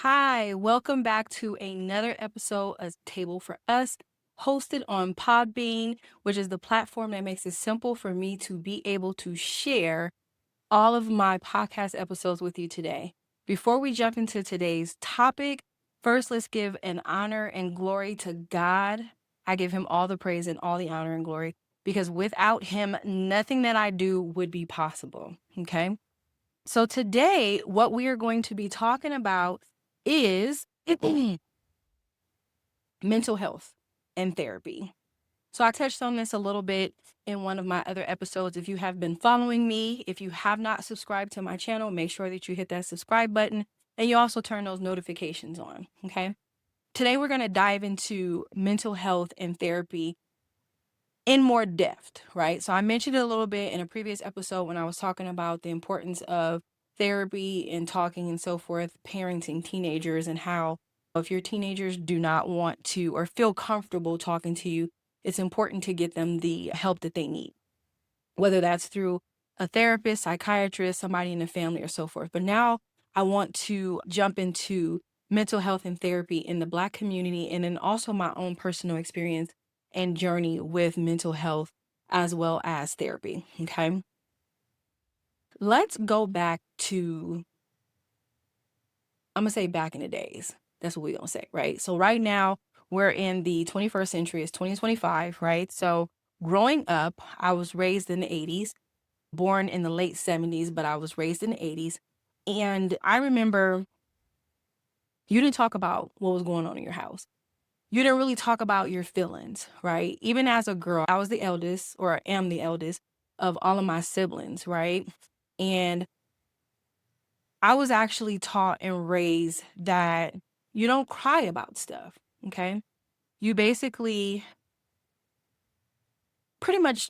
Hi, welcome back to another episode of Table for Us, hosted on Podbean, which is the platform that makes it simple for me to be able to share all of my podcast episodes with you today. Before we jump into today's topic, first let's give an honor and glory to God. I give him all the praise and all the honor and glory because without him, nothing that I do would be possible. Okay. So today, what we are going to be talking about is mental health and therapy. So I touched on this a little bit in one of my other episodes. If you have been following me, if you have not subscribed to my channel, make sure that you hit that subscribe button and you also turn those notifications on. Okay. Today, we're going to dive into mental health and therapy in more depth, right? So I mentioned it a little bit in a previous episode when I was talking about the importance of therapy and talking and so forth, parenting teenagers, and how if your teenagers do not want to or feel comfortable talking to you, it's important to get them the help that they need, whether that's through a therapist, psychiatrist, somebody in the family, or so forth. But now I want to jump into mental health and therapy in the Black community, and then also my own personal experience and journey with mental health as well as therapy. Okay. Let's go back to, I'm going to say back in the days. That's what we're going to say, right? So, right now, we're in the 21st century, it's 2025, right? So, growing up, I was raised in the 80s, born in the late 70s, but I was raised in the 80s. And I remember you didn't talk about what was going on in your house. You didn't really talk about your feelings, right? Even as a girl, I was the eldest, or am the eldest of all of my siblings, right? And I was actually taught and raised that you don't cry about stuff, okay? You basically pretty much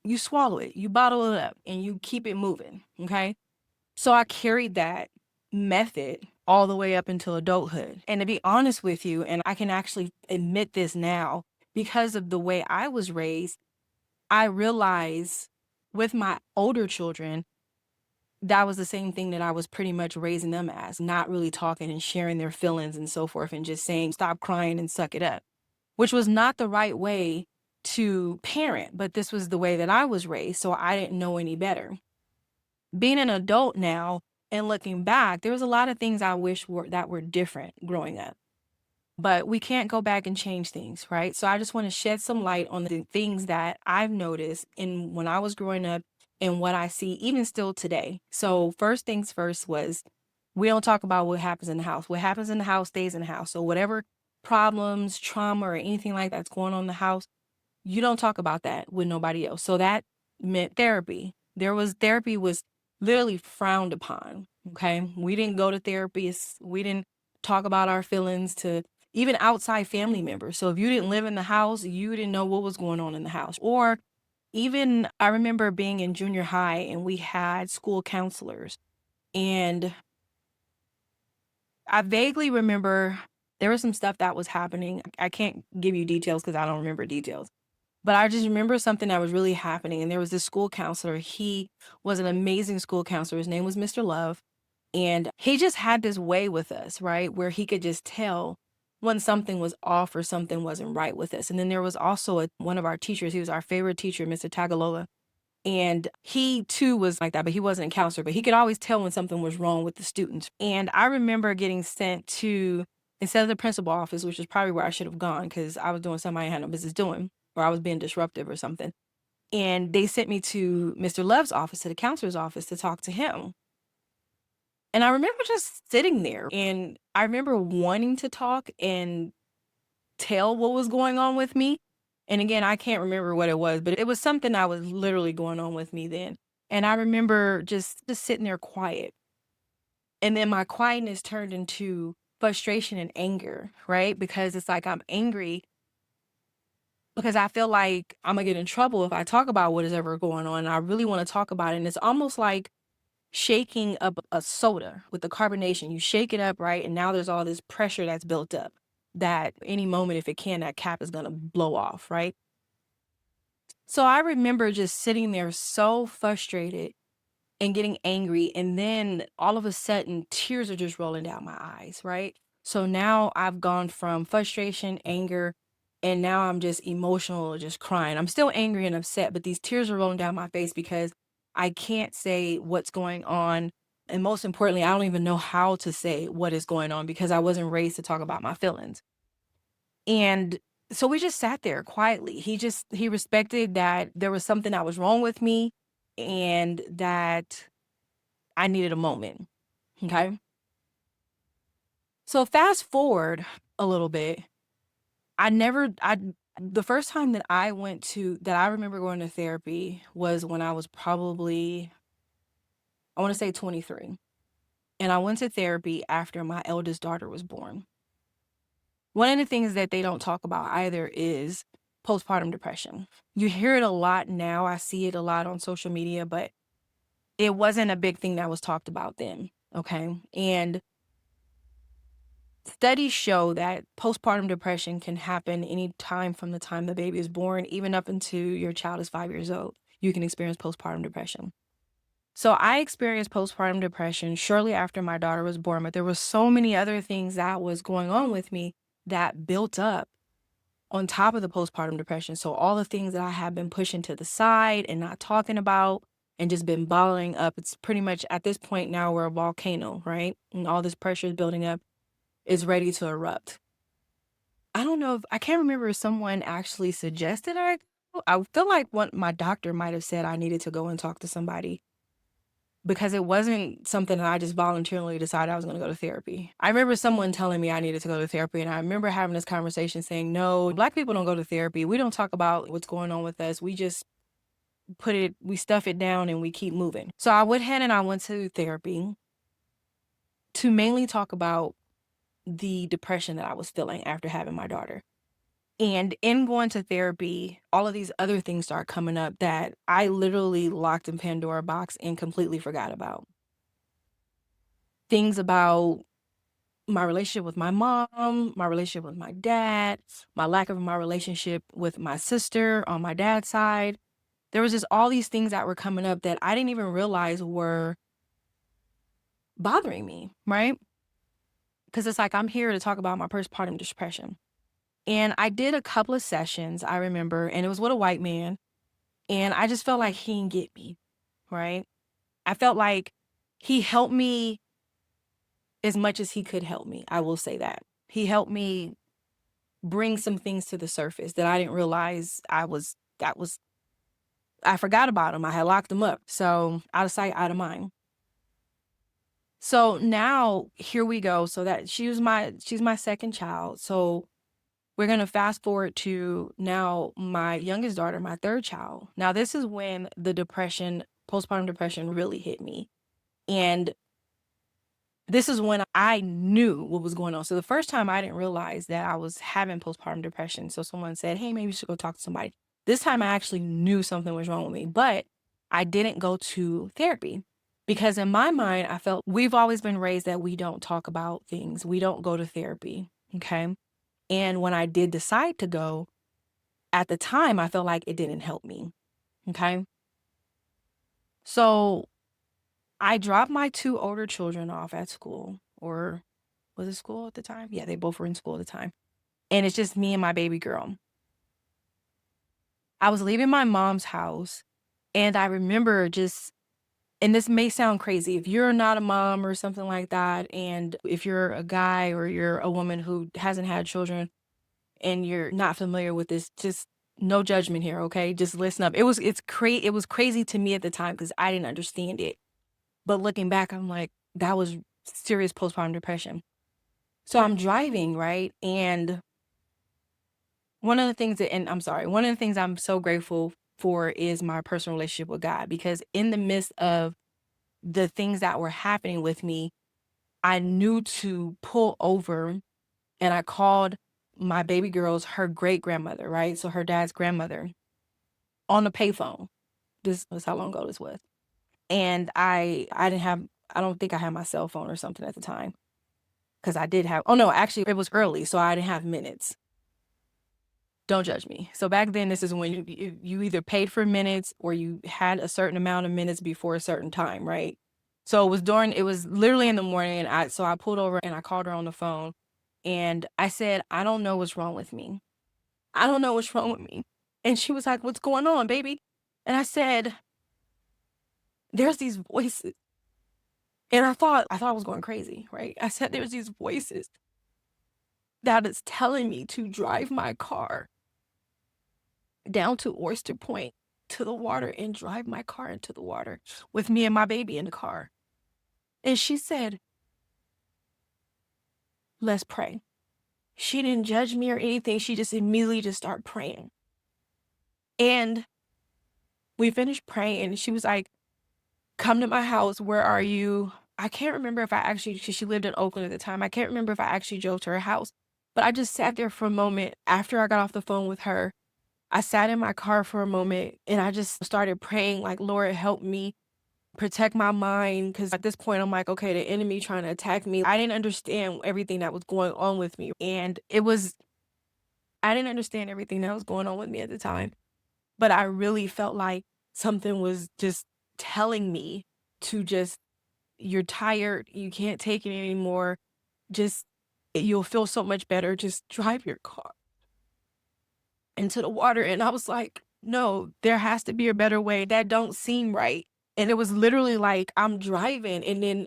you swallow it, you bottle it up, and you keep it moving, okay? So I carried that method all the way up until adulthood. And to be honest with you, and I can actually admit this now, because of the way I was raised, I realize with my older children, that was the same thing that I was pretty much raising them as, not really talking and sharing their feelings and so forth, and just saying, stop crying and suck it up, which was not the right way to parent, but this was the way that I was raised. So I didn't know any better. Being an adult now and looking back, there was a lot of things I wish that were different growing up. But we can't go back and change things, right? So I just want to shed some light on the things that I've noticed in when I was growing up and what I see even still today. So first things first was we don't talk about what happens in the house. What happens in the house stays in the house. So whatever problems, trauma, or anything like that's going on in the house, you don't talk about that with nobody else. So that meant therapy. Therapy was literally frowned upon. Okay. We didn't go to therapists. We didn't talk about our feelings to even outside family members. So if you didn't live in the house, you didn't know what was going on in the house. Or even I remember being in junior high and we had school counselors. And I vaguely remember there was some stuff that was happening. I can't give you details because I don't remember details. But I just remember something that was really happening, and there was this school counselor. He was an amazing school counselor. His name was Mr. Love, and he just had this way with us, right, where he could just tell when something was off or something wasn't right with us. And then there was also one of our teachers. He was our favorite teacher, Mr. Tagalola, and he too was like that, but he wasn't a counselor. But he could always tell when something was wrong with the students. And I remember getting sent to instead of the principal office, which is probably where I should have gone because I was doing something I had no business doing, or I was being disruptive or something. And they sent me to Mr. Love's office, to the counselor's office, to talk to him. And I remember just sitting there, and I remember wanting to talk and tell what was going on with me. And again, I can't remember what it was, but it was something that was literally going on with me then. And I remember just sitting there quiet. And then my quietness turned into frustration and anger, right? Because it's like I'm angry because I feel like I'm gonna get in trouble if I talk about what is ever going on. And I really want to talk about it. And it's almost like shaking up a soda with the carbonation. You shake it up, right? And now there's all this pressure that's built up that any moment, if it can, that cap is gonna blow off, right? So I remember just sitting there so frustrated and getting angry. And then all of a sudden, tears are just rolling down my eyes, right? So now I've gone from frustration, anger, and now I'm just emotional, just crying. I'm still angry and upset, but these tears are rolling down my face because I can't say what's going on. And most importantly, I don't even know how to say what is going on because I wasn't raised to talk about my feelings. And so we just sat there quietly. He respected that there was something that was wrong with me and that I needed a moment. Okay. So fast forward a little bit. I never, I, the first time that I remember going to therapy was when I was probably, I want to say 23. And I went to therapy after my eldest daughter was born. One of the things that they don't talk about either is postpartum depression. You hear it a lot now. I see it a lot on social media, but it wasn't a big thing that was talked about then. Okay. And studies show that postpartum depression can happen any time from the time the baby is born, even up until your child is 5 years old. You can experience postpartum depression. So I experienced postpartum depression shortly after my daughter was born, but there was so many other things that was going on with me that built up on top of the postpartum depression. So all the things that I have been pushing to the side and not talking about and just been bottling up, it's pretty much at this point now we're a volcano, right? And all this pressure is building up, is ready to erupt. I don't know if I can't remember if someone actually suggested I feel like what my doctor might have said I needed to go and talk to somebody because it wasn't something that I just voluntarily decided I was going to go to therapy. I remember someone telling me I needed to go to therapy, and I remember having this conversation saying, no, Black people don't go to therapy. We don't talk about what's going on with us. We just we stuff it down and we keep moving. So I went ahead and I went to therapy to mainly talk about the depression that I was feeling after having my daughter. And in going to therapy, all of these other things start coming up that I literally locked in Pandora box and completely forgot about. Things about my relationship with my mom, my relationship with my dad, my relationship with my sister on my dad's side. There was just all these things that were coming up that I didn't even realize were bothering me, right? Because it's like I'm here to talk about my postpartum depression. And I did a couple of sessions, I remember, and it was with a white man. And I just felt like he didn't get me, right? I felt like he helped me as much as he could help me. I will say that. He helped me bring some things to the surface that I didn't realize I forgot about him. I had locked him up. So out of sight, out of mind. So now here we go. So that she's my second child. So we're going to fast forward to now my youngest daughter, my third child. Now this is when the postpartum depression really hit me. And this is when I knew what was going on. So the first time I didn't realize that I was having postpartum depression. So someone said, hey, maybe you should go talk to somebody. This time I actually knew something was wrong with me, but I didn't go to therapy because in my mind, I felt we've always been raised that we don't talk about things. We don't go to therapy. Okay. And when I did decide to go, at the time, I felt like it didn't help me. Okay. So I dropped my two older children off at school, or was it school at the time? Yeah, they both were in school at the time. And it's just me and my baby girl. I was leaving my mom's house, and I remember and this may sound crazy, if you're not a mom or something like that, and if you're a guy or you're a woman who hasn't had children and you're not familiar with this, just no judgment here, okay? Just listen up. It was crazy to me at the time because I didn't understand it. But looking back, I'm like, that was serious postpartum depression. So I'm driving, right? And one of the things I'm so grateful for is my personal relationship with God, because in the midst of the things that were happening with me, I knew to pull over, and I called my baby girl's, her great grandmother, right? So her dad's grandmother, on the payphone. This was how long ago this was. And I don't think I had my cell phone or something at the time. Because I did have, oh no, actually it was early, so I didn't have minutes. Don't judge me. So back then, this is when you either paid for minutes or you had a certain amount of minutes before a certain time, right? So it was literally in the morning, and I pulled over and I called her on the phone, and I said, I don't know what's wrong with me. I don't know what's wrong with me. And she was like, what's going on, baby? And I said, there's these voices. And I thought I was going crazy, right? I said, there's these voices that is telling me to drive my car down to Oyster Point to the water and drive my car into the water with me and my baby in the car. And she said, let's pray. She didn't judge me or anything. She just immediately just started praying. And we finished praying, and she was like, come to my house. Where are you? I can't remember if I actually, because she lived in Oakland at the time. I can't remember if I actually drove to her house, but I just sat there for a moment after I got off the phone with her. I sat in my car for a moment and I just started praying, like, Lord, help me protect my mind. Because at this point, I'm like, okay, the enemy trying to attack me. I didn't understand everything that was going on with me. And I didn't understand everything that was going on with me at the time. But I really felt like something was just telling me to just, you're tired. You can't take it anymore. Just, you'll feel so much better. Just drive your car into the water. And I was like, no, there has to be a better way. That don't seem right. And it was literally like I'm driving, and then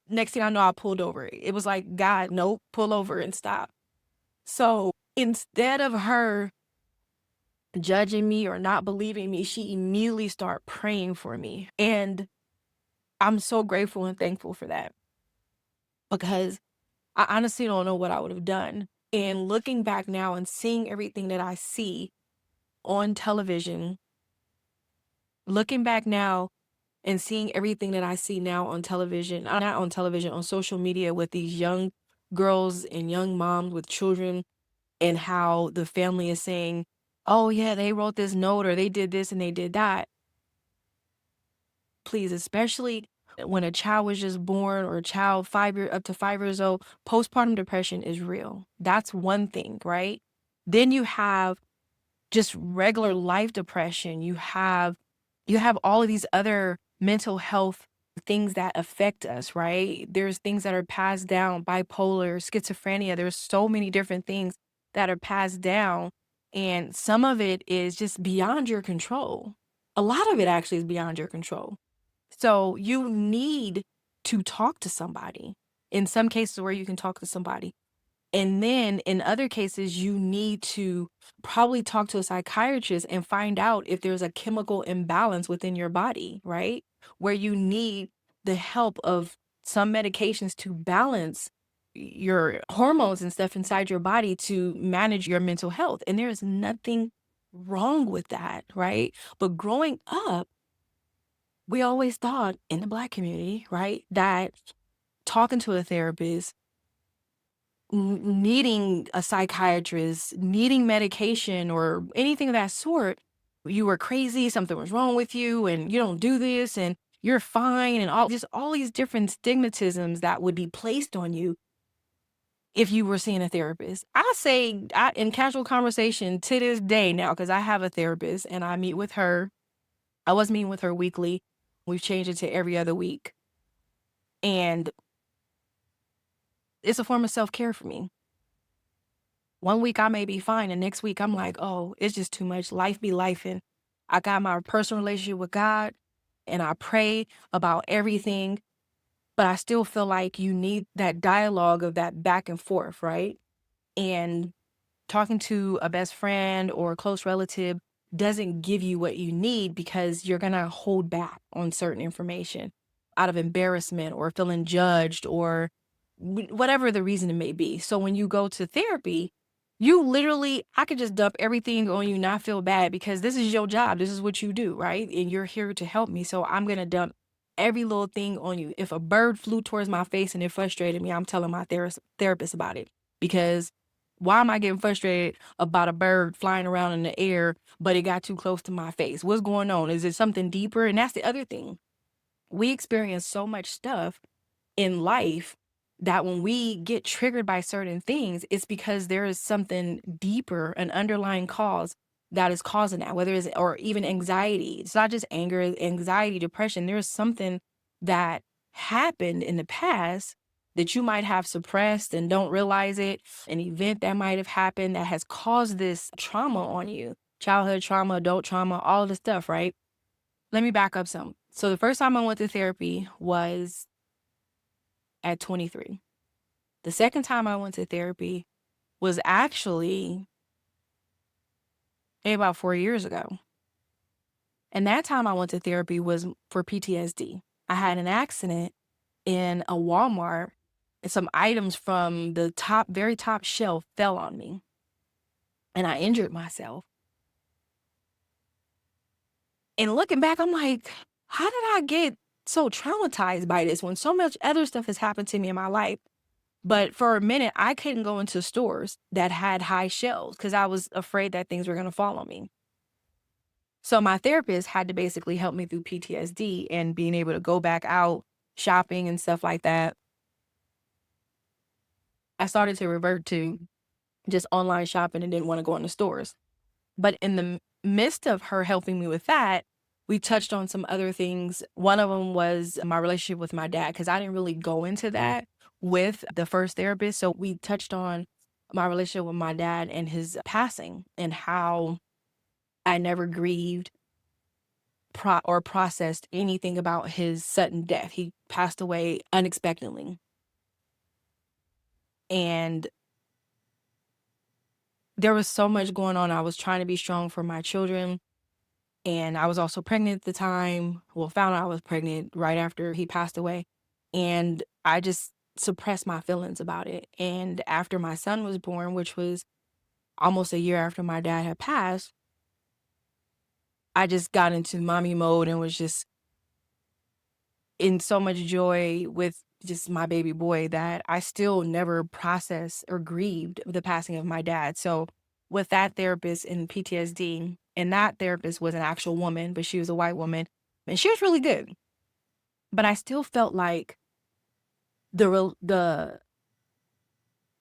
next thing I know, I pulled over. It was like, God, nope, pull over and stop. So instead of her judging me or not believing me, she immediately started praying for me. And I'm so grateful and thankful for that, because I honestly don't know what I would have done. And looking back now and seeing everything that I see on television, looking back now and seeing everything that I see now on television, not on television, on social media, with these young girls and young moms with children, and how the family is saying, oh, yeah, they wrote this note or they did this and they did that. Please, especially when a child was just born, or a child up to 5 years old, postpartum depression is real. That's one thing, right? Then you have just regular life depression. You have all of these other mental health things that affect us, right? There's things that are passed down, bipolar, schizophrenia. There's so many different things that are passed down, and some of it is just beyond your control. A lot of it actually is beyond your control. So you need to talk to somebody. In some cases where you can talk to somebody. And then in other cases, you need to probably talk to a psychiatrist and find out if there's a chemical imbalance within your body, right? Where you need the help of some medications to balance your hormones and stuff inside your body to manage your mental health. And there's nothing wrong with that, right? But growing up, we always thought in the Black community, right, that talking to a therapist, needing a psychiatrist, needing medication or anything of that sort, you were crazy, something was wrong with you, and you don't do this, and you're fine, and all these different stigmatisms that would be placed on you if you were seeing a therapist. I say, in casual conversation to this day now, because I have a therapist and I meet with her. I was meeting with her weekly. We've changed it to every other week. And it's a form of self-care for me. One week I may be fine, and next week I'm like, oh, it's just too much. Life be life. And I got my personal relationship with God, and I pray about everything, but I still feel like you need that dialogue of that back and forth, right? And talking to a best friend or a close relative doesn't give you what you need, because you're going to hold back on certain information out of embarrassment or feeling judged or whatever the reason it may be. So when you go to therapy, you literally, I could just dump everything on you, not feel bad, because this is your job. This is what you do, right? And you're here to help me. So I'm going to dump every little thing on you. If a bird flew towards my face and it frustrated me, I'm telling my therapist about it, because why am I getting frustrated about a bird flying around in the air, but it got too close to my face? What's going on? Is it something deeper? And that's the other thing. We experience so much stuff in life that when we get triggered by certain things, it's because there is something deeper, an underlying cause that is causing that, whether it's, or even anxiety. It's not just anger, anxiety, depression. There's something that happened in the past that you might have suppressed and don't realize it, an event that might have happened that has caused this trauma on you, childhood trauma, adult trauma, all the stuff, right? Let me back up some. So the first time I went to therapy was at 23. The second time I went to therapy was actually about 4 years ago. And that time I went to therapy was for PTSD. I had an accident in a Walmart, and some items from the top, very top shelf fell on me, and I injured myself. And looking back, I'm like, how did I get so traumatized by this when so much other stuff has happened to me in my life? But for a minute, I couldn't go into stores that had high shelves because I was afraid that things were going to fall on me. So my therapist had to basically help me through PTSD and being able to go back out shopping and stuff like that. I started to revert to just online shopping and didn't want to go into stores. But in the midst of her helping me with that, we touched on some other things. One of them was my relationship with my dad, because I didn't really go into that with the first therapist. So we touched on my relationship with my dad and his passing, and how I never grieved or processed anything about his sudden death. He passed away unexpectedly. And there was so much going on. I was trying to be strong for my children. And I was also pregnant at the time. Well, found out I was pregnant right after he passed away. And I just suppressed my feelings about it. And after my son was born, which was almost a year after my dad had passed, I just got into mommy mode and was just in so much joy with just my baby boy that I still never processed or grieved the passing of my dad. So with that therapist in PTSD, and that therapist was an actual woman, but she was a white woman, and she was really good. But I still felt like the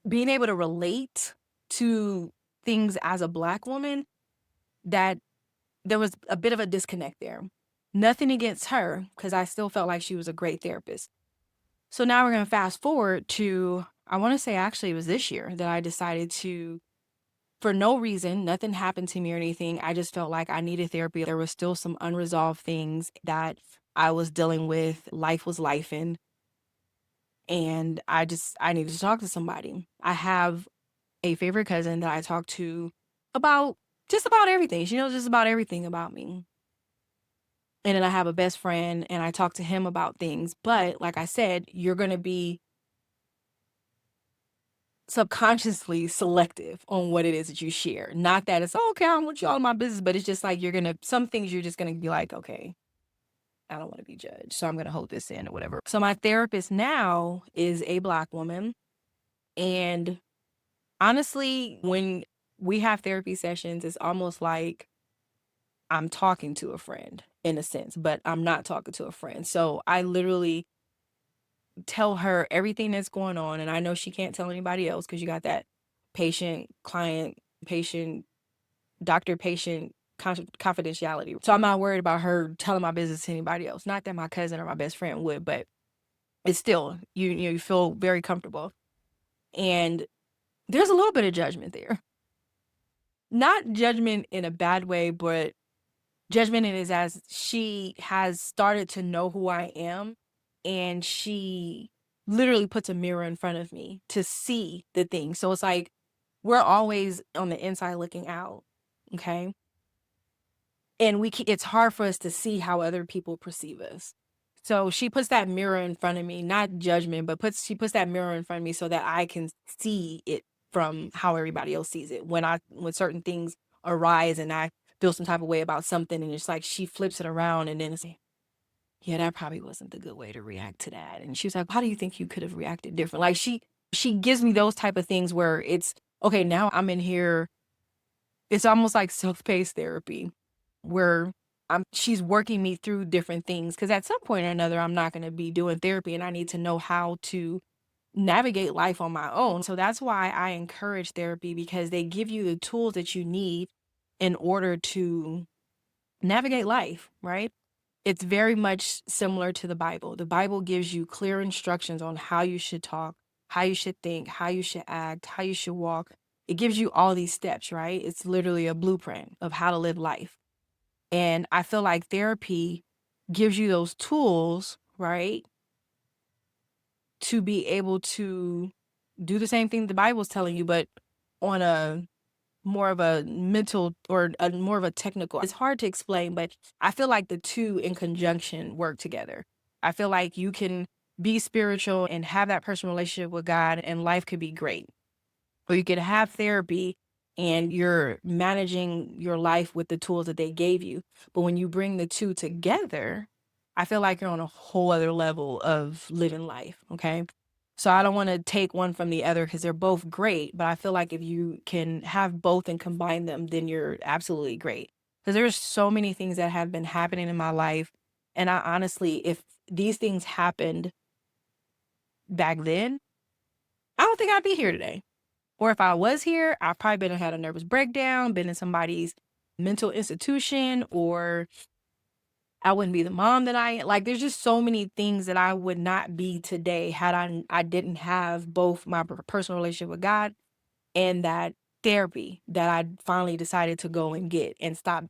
being able to relate to things as a Black woman, that there was a bit of a disconnect there. Nothing against her, because I still felt like she was a great therapist. So now we're going to fast forward to, I want to say actually it was this year that I decided to, for no reason, nothing happened to me or anything. I just felt like I needed therapy. There was still some unresolved things that I was dealing with. Life was lifing. And I needed to talk to somebody. I have a favorite cousin that I talk to about just about everything. She knows just about everything about me. And then I have a best friend and I talk to him about things. But like I said, you're going to be subconsciously selective on what it is that you share. Not that it's, oh, okay, I don't want you all in my business, but it's just like some things you're just going to be like, okay, I don't want to be judged, so I'm going to hold this in or whatever. So my therapist now is a Black woman. And honestly, when we have therapy sessions, it's almost like I'm talking to a friend in a sense, but I'm not talking to a friend. So I literally tell her everything that's going on. And I know she can't tell anybody else because you got that patient, client, patient, doctor, patient confidentiality. So I'm not worried about her telling my business to anybody else. Not that my cousin or my best friend would, but it's still, you feel very comfortable. And there's a little bit of judgment there. Not judgment in a bad way, but judgment is as she has started to know who I am, and she literally puts a mirror in front of me to see the thing. So it's like we're always on the inside looking out, okay? And it's hard for us to see how other people perceive us. So she puts that mirror in front of me, not judgment, but she puts that mirror in front of me so that I can see it from how everybody else sees it. When certain things arise and I feel some type of way about something, and it's like she flips it around and then it's like, yeah, that probably wasn't the good way to react to that. And she was like, how do you think you could have reacted different? Like she gives me those type of things where it's okay, now I'm in here. It's almost like self-paced therapy where she's working me through different things. Cause at some point or another, I'm not going to be doing therapy, and I need to know how to navigate life on my own. So that's why I encourage therapy, because they give you the tools that you need in order to navigate life, right? It's very much similar to the Bible. The Bible gives you clear instructions on how you should talk, how you should think, how you should act, how you should walk. It gives you all these steps, right? It's literally a blueprint of how to live life. And I feel like therapy gives you those tools, right, to be able to do the same thing the Bible's telling you, but on a more of a mental or a more of a technical. It's hard to explain, but I feel like the two in conjunction work together. I feel like you can be spiritual and have that personal relationship with God, and life could be great. Or you could have therapy and you're managing your life with the tools that they gave you. But when you bring the two together, I feel like you're on a whole other level of living life. Okay. So I don't want to take one from the other because they're both great. But I feel like if you can have both and combine them, then you're absolutely great. Because there's so many things that have been happening in my life. And I honestly, if these things happened back then, I don't think I'd be here today. Or if I was here, I've probably been had a nervous breakdown, been in somebody's mental institution, or I wouldn't be the mom that I like. There's just so many things that I would not be today had I didn't have both my personal relationship with God and that therapy that I finally decided to go and get, and stop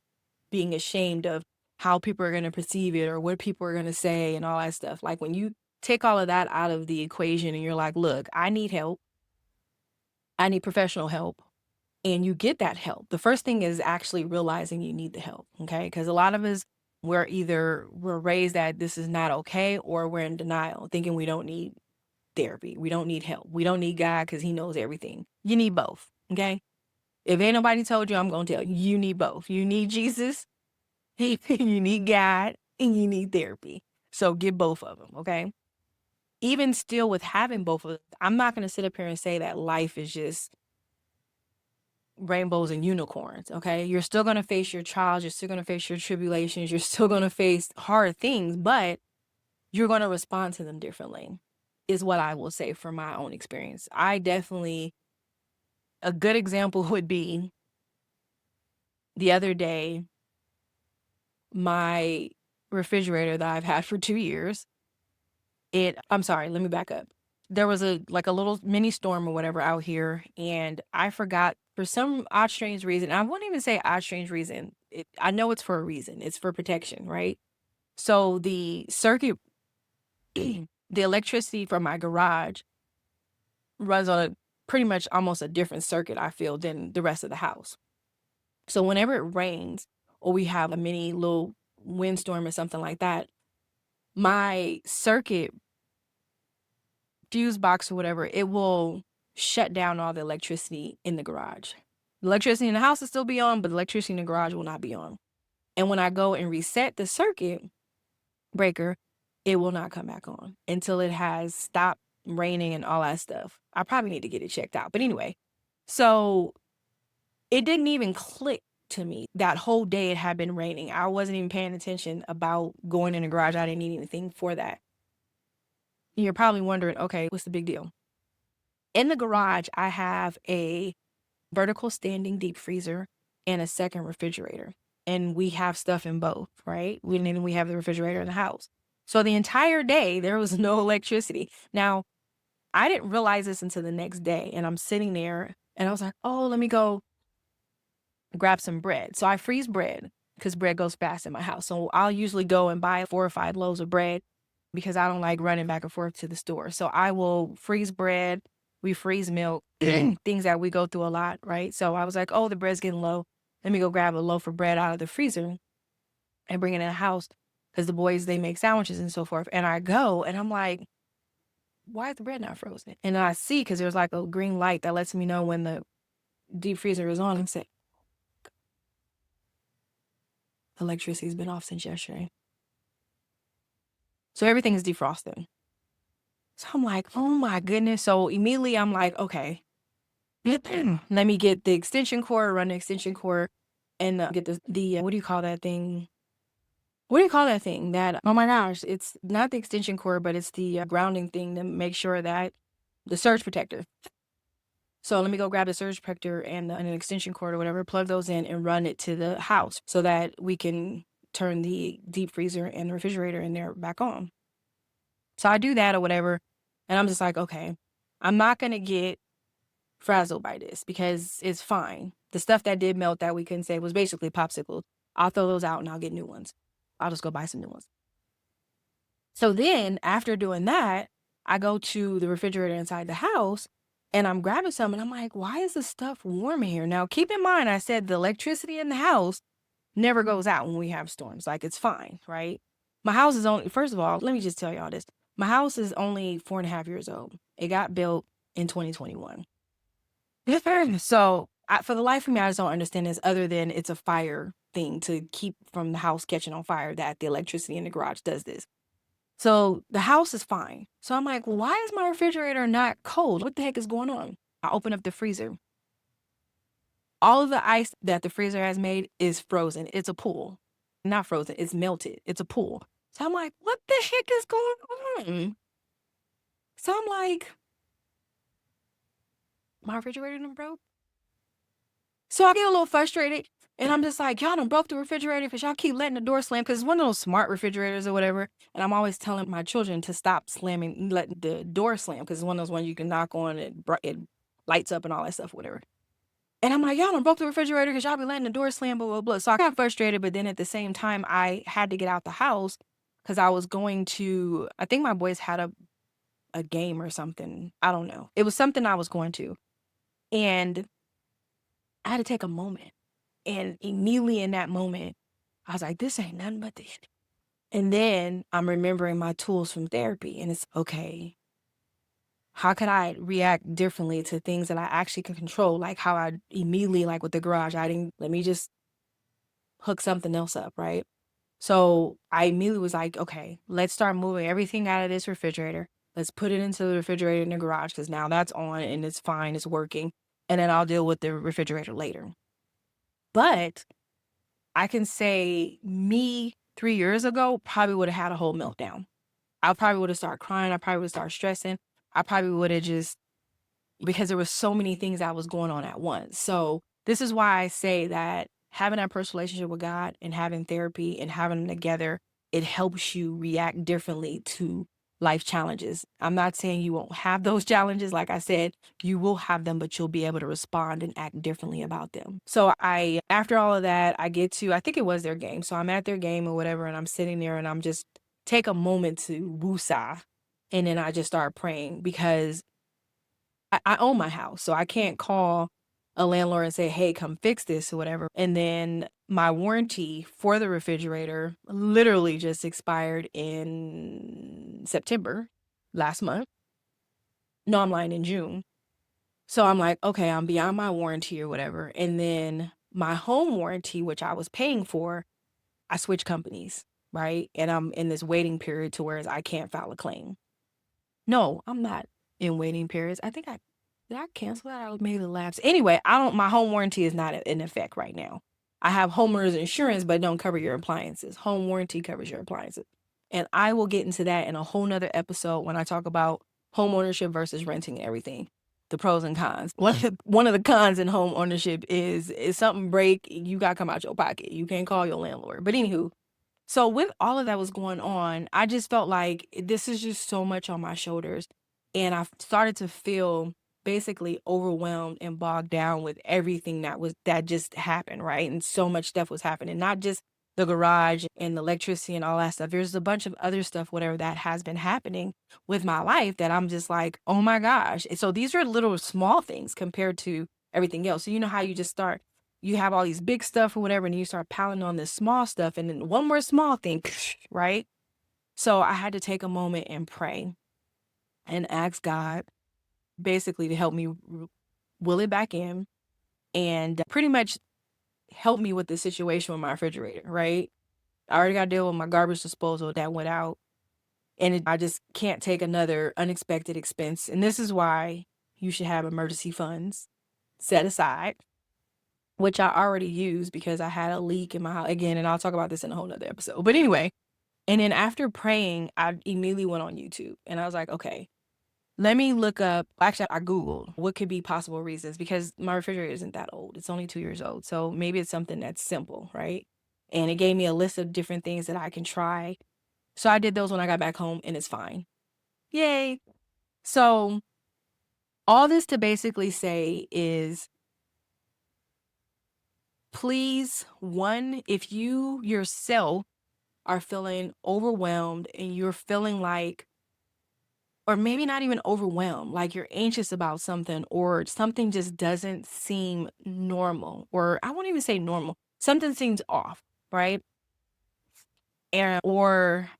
being ashamed of how people are going to perceive it or what people are going to say and all that stuff. Like when you take all of that out of the equation and you're like, look, I need help. I need professional help, and you get that help. The first thing is actually realizing you need the help, okay? Because a lot of us, we're raised that this is not okay, or we're in denial, thinking we don't need therapy, we don't need help, we don't need God because He knows everything. You need both, okay? If ain't nobody told you, I'm gonna tell you, you need both. You need Jesus, you need God, and you need therapy. So get both of them, okay? Even still, with having both of them, I'm not gonna sit up here and say that life is just rainbows and unicorns, okay? You're still going to face your trials, you're still going to face your tribulations, you're still going to face hard things, but you're going to respond to them differently, is what I will say from my own experience. I definitely, a good example would be the other day, my refrigerator that I've had for 2 years, I'm sorry, let me back up. There was a little mini storm or whatever out here, and I forgot for some odd strange reason. I won't even say odd strange reason. I know it's for a reason. It's for protection, right? So the circuit, the electricity from my garage runs on a pretty much almost a different circuit, I feel, than the rest of the house. So whenever it rains or we have a mini little windstorm or something like that, my circuit fuse box or whatever, it will shut down all the electricity in the garage. The electricity in the house will still be on, but the electricity in the garage will not be on. And when I go and reset the circuit breaker, it will not come back on until it has stopped raining and all that stuff. I probably need to get it checked out. But anyway, so it didn't even click to me. That whole day it had been raining. I wasn't even paying attention about going in the garage. I didn't need anything for that. You're probably wondering, okay, what's the big deal? In the garage, I have a vertical standing deep freezer and a second refrigerator. And we have stuff in both, right? We have the refrigerator in the house. So the entire day, there was no electricity. Now, I didn't realize this until the next day. And I'm sitting there and I was like, oh, let me go grab some bread. So I freeze bread because bread goes fast in my house. So I'll usually go and buy 4 or 5 loaves of bread because I don't like running back and forth to the store. So I will freeze bread. We freeze milk, things that we go through a lot, right? So I was like, oh, the bread's getting low. Let me go grab a loaf of bread out of the freezer and bring it in the house because the boys, they make sandwiches and so forth. And I go and I'm like, why is the bread not frozen? And I see because there's like a green light that lets me know when the deep freezer is on. And say, electricity's been off since yesterday. So everything is defrosting. So I'm like, oh my goodness. So immediately I'm like, okay, let me get the extension cord, run the extension cord, and get the what do you call that thing? What do you call that thing? That, oh my gosh, it's not the extension cord, but it's the grounding thing to make sure that the surge protector. So let me go grab the surge protector and an extension cord or whatever, plug those in and run it to the house so that we can turn the deep freezer and the refrigerator in there back on. So I do that or whatever. And I'm just like, okay, I'm not going to get frazzled by this because it's fine. The stuff that did melt that we couldn't save was basically popsicles. I'll throw those out and I'll get new ones. I'll just go buy some new ones. So then after doing that, I go to the refrigerator inside the house and I'm grabbing some and I'm like, why is the stuff warm in here? Now, keep in mind, I said the electricity in the house never goes out when we have storms. Like, it's fine, right? My house is only, first of all, let me just tell y'all this. My house is only 4.5 years old. It got built in 2021. So for the life of me, I just don't understand this other than it's a fire thing to keep from the house catching on fire that the electricity in the garage does this. So the house is fine. So I'm like, why is my refrigerator not cold? What the heck is going on? I open up the freezer. All of the ice that the freezer has made is frozen. It's a pool. Not frozen, it's melted. It's a pool. So I'm like, what the heck is going on? So I'm like, my refrigerator done broke. So I get a little frustrated and I'm just like, y'all done broke the refrigerator because y'all keep letting the door slam because it's one of those smart refrigerators or whatever. And I'm always telling my children to stop slamming, letting the door slam because it's one of those ones you can knock on and it lights up and all that stuff, whatever. And I'm like, y'all done broke the refrigerator because y'all be letting the door slam, blah, blah, blah. So I got frustrated, but then at the same time, I had to get out the house because I was going to, I think my boys had a game or something. I don't know. It was something I was going to. And I had to take a moment. And immediately in that moment, I was like, this ain't nothing but the enemy. And then I'm remembering my tools from therapy. And it's okay. How can I react differently to things that I actually can control? Like how I immediately, like with the garage, let me just hook something else up, right? So I immediately was like, okay, let's start moving everything out of this refrigerator. Let's put it into the refrigerator in the garage because now that's on and it's fine, it's working. And then I'll deal with the refrigerator later. But I can say me 3 years ago probably would have had a whole meltdown. I probably would have started crying. I probably would have started stressing. I probably would have just, because there was so many things that was going on at once. So this is why I say that having that personal relationship with God and having therapy and having them together, it helps you react differently to life challenges. I'm not saying you won't have those challenges. Like I said, you will have them, but you'll be able to respond and act differently about them. So after all of that, I think it was their game. So I'm at their game or whatever, and I'm sitting there and I'm just take a moment to woosah. And then I just start praying because I own my house, so I can't call a landlord and say, hey, come fix this or whatever. And then my warranty for the refrigerator literally just expired in September last month. No, I'm lying, in June. So I'm like, okay, I'm beyond my warranty or whatever. And then my home warranty, which I was paying for, I switched companies, right? And I'm in this waiting period to where I can't file a claim. No, I'm not in waiting periods. I think did I cancel that? I made the lapse. Anyway, my home warranty is not in effect right now. I have homeowner's insurance, but it don't cover your appliances. Home warranty covers your appliances. And I will get into that in a whole nother episode when I talk about home ownership versus renting and everything. The pros and cons. One of the cons in home ownership is something break, you gotta come out your pocket. You can't call your landlord. But anywho, so with all of that was going on, I just felt like this is just so much on my shoulders. And I started to feel basically overwhelmed and bogged down with everything that just happened, right? And so much stuff was happening, not just the garage and the electricity and all that stuff. There's a bunch of other stuff, whatever that has been happening with my life that I'm just like, oh my gosh. And so these are little small things compared to everything else. So you know how you have all these big stuff or whatever, and you start piling on this small stuff, and then one more small thing, right? So I had to take a moment and pray and ask God basically to help me will it back in and pretty much help me with the situation with my refrigerator, right? I already got to deal with my garbage disposal that went out, and I just can't take another unexpected expense. And this is why you should have emergency funds set aside, which I already used because I had a leak in my house again. And I'll talk about this in a whole nother episode. But anyway, and then after praying, I immediately went on YouTube and I was like, okay, Let me look up. Actually, I Googled what could be possible reasons because my refrigerator isn't that old. It's only 2 years old. So maybe it's something that's simple, right? And it gave me a list of different things that I can try. So I did those when I got back home and it's fine. Yay. So all this to basically say is please, one, if you yourself are feeling overwhelmed and you're feeling like, or maybe not even overwhelmed, like you're anxious about something or something just doesn't seem normal, or I won't even say normal, something seems off, right? And, or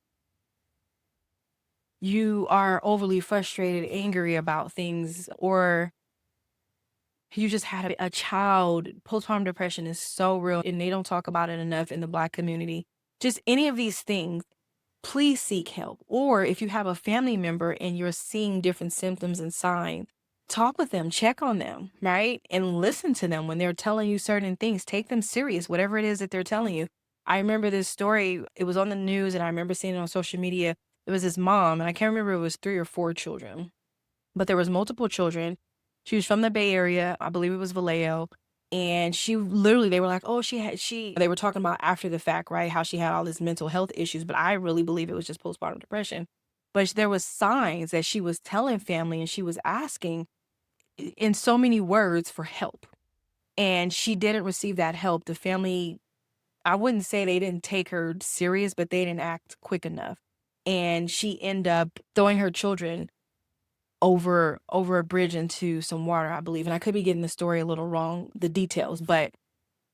you are overly frustrated, angry about things, or you just had a child. Postpartum depression is so real and they don't talk about it enough in the Black community. Just any of these things, please seek help. Or if you have a family member and you're seeing different symptoms and signs, talk with them, check on them, right? And listen to them when they're telling you certain things. Take them serious, whatever it is that they're telling you. I remember this story, it was on the news and I remember seeing it on social media. It was this mom, and I can't remember if it was 3 or 4 children, but there was multiple children. She was from the Bay Area. I believe it was Vallejo. And she literally, they were like, oh, they were talking about after the fact, right? How she had all this mental health issues, but I really believe it was just postpartum depression. But there was signs that she was telling family and she was asking in so many words for help. And she didn't receive that help. The family, I wouldn't say they didn't take her serious, but they didn't act quick enough. And she ended up throwing her children over a bridge into some water, I believe. And I could be getting the story a little wrong, the details, but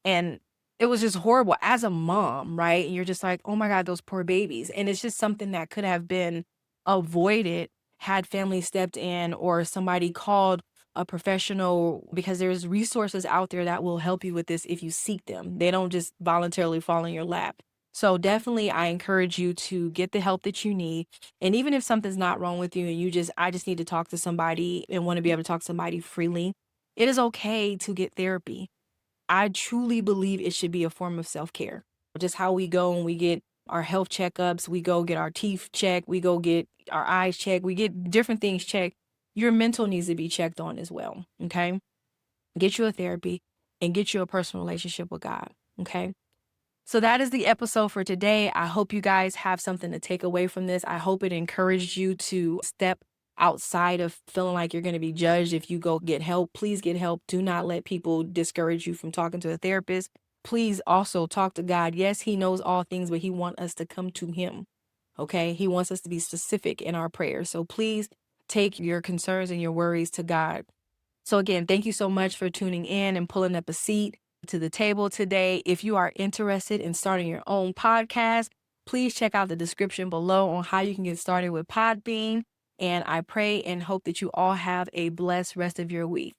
and it was just horrible as a mom, right? And you're just like, oh my God, those poor babies. And it's just something that could have been avoided had family stepped in or somebody called a professional, because there's resources out there that will help you with this if you seek them. They don't just voluntarily fall in your lap. So definitely I encourage you to get the help that you need. And even if something's not wrong with you and I just need to talk to somebody and want to be able to talk to somebody freely, it is okay to get therapy. I truly believe it should be a form of self-care. Just how we go and we get our health checkups, we go get our teeth checked, we go get our eyes checked, we get different things checked. Your mental needs to be checked on as well. Okay. Get you a therapy and get you a personal relationship with God. Okay. So that is the episode for today. I hope you guys have something to take away from this. I hope it encouraged you to step outside of feeling like you're going to be judged if you go get help. Please get help. Do not let people discourage you from talking to a therapist. Please also talk to God. Yes, he knows all things, but he wants us to come to him. Okay? He wants us to be specific in our prayers. So please take your concerns and your worries to God. So again, thank you so much for tuning in and pulling up a seat to the table today. If you are interested in starting your own podcast, please check out the description below on how you can get started with Podbean. And I pray and hope that you all have a blessed rest of your week.